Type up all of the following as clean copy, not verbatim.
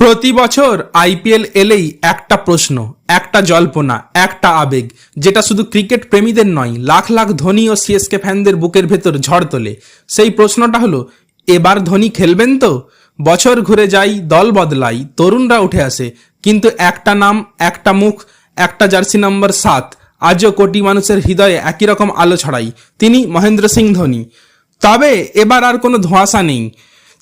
প্রতি বছর আইপিএল এলেই একটা প্রশ্ন, একটা জল্পনা, একটা আবেগ, যেটা শুধু ক্রিকেট প্রেমীদের নয়, লাখ লাখ ধোনি ও সিএসকে ফ্যানদের বুকের ভেতর ঝড় তোলে। সেই প্রশ্নটা হলো, এবার ধোনি খেলবেন তো? বছর ঘুরে যায়, দল বদলাই, তরুণরা উঠে আসে, কিন্তু একটা নাম, একটা মুখ, একটা জার্সি নম্বর 7 আজও কোটি মানুষের হৃদয়ে একই রকম আলো ছড়াই। তিনি মহেন্দ্র সিং ধোনি। তবে এবার আর কোনো ধোঁয়াশা নেই।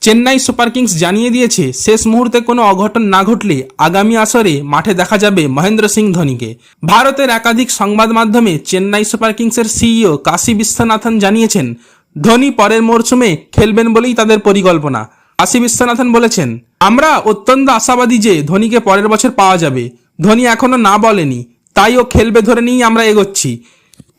চেন্নাই সুপার কিংস জানিয়ে দিয়েছে, শেষ মুহূর্তে কোনো অঘটন না ঘটলে আগামী আসরে মাঠে দেখা যাবে মহেন্দ্র সিং ধোনিকে। ভারতের একাধিক সংবাদ মাধ্যমে চেন্নাই সুপার কিংসের সিইও কাশী বিশ্বনাথন জানিয়েছেন, ধোনি পরের মরশুমে খেলবেন বলেই তাদের পরিকল্পনা। কাশী বিশ্বনাথন বলেছেন, আমরা অত্যন্ত আশাবাদী যে ধোনিকে পরের বছর পাওয়া যাবে। ধোনি এখনো না বলেনি, তাই ও খেলবে ধরে নিয়েই আমরা এগোচ্ছি।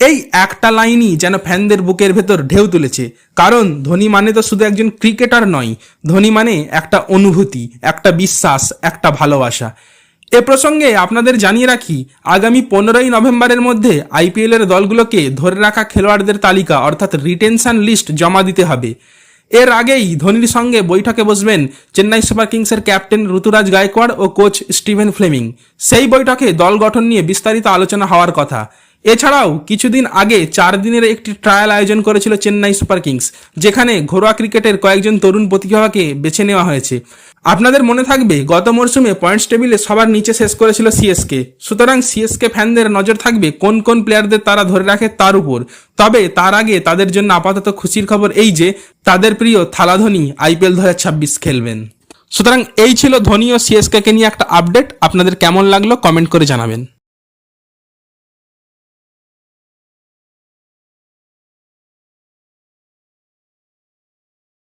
এই একটা লাইনই যেন ফ্যানদের বুকের ভেতর ঢেউ তুলেছে। কারণ ধোনি মানে তো শুধু একজন ক্রিকেটার নয়, ধোনি মানে একটা অনুভূতি, একটা বিশ্বাস, একটা ভালোবাসা। এ প্রসঙ্গে আপনাদের জানিয়ে রাখি, আগামী 15ই নভেম্বরের মধ্যে আইপিএল এর দলগুলোকে ধরে রাখা খেলোয়াড়দের তালিকা অর্থাৎ রিটেনশন লিস্ট জমা দিতে হবে। এর আগেই ধোনির সঙ্গে বৈঠকে বসবেন চেন্নাই সুপার কিংসের ক্যাপ্টেন ঋতুরাজ গায়কোয়াড় ও কোচ স্টিভেন ফ্লেমিং। সেই বৈঠকে দল গঠন নিয়ে বিস্তারিত আলোচনা হওয়ার কথা। এছাড়াও কিছুদিন আগে 4 দিনের একটি ট্রায়াল আয়োজন করেছিল চেন্নাই সুপার কিংস, যেখানে ঘরোয়া ক্রিকেটের কয়েকজন তরুণ প্রতিভাকে বেছে নেওয়া হয়েছে। আপনাদের মনে থাকবে, গত মরশুমে পয়েন্টস টেবিলে সবার নিচে শেষ করেছিল সিএসকে। সুতরাং সিএসকে ফ্যানদের নজর থাকবে কোন কোন প্লেয়ারদের তারা ধরে রাখে তার উপর। তবে তার আগে তাদের জন্য আপাতত খুশির খবর এই যে, তাদের প্রিয় থালা ধোনি আইপিএল 2026 খেলবেন। সুতরাং এই ছিল ধোনি ও সিএসকে কে নিয়ে একটা আপডেট। আপনাদের কেমন লাগলো কমেন্ট করে জানাবেন।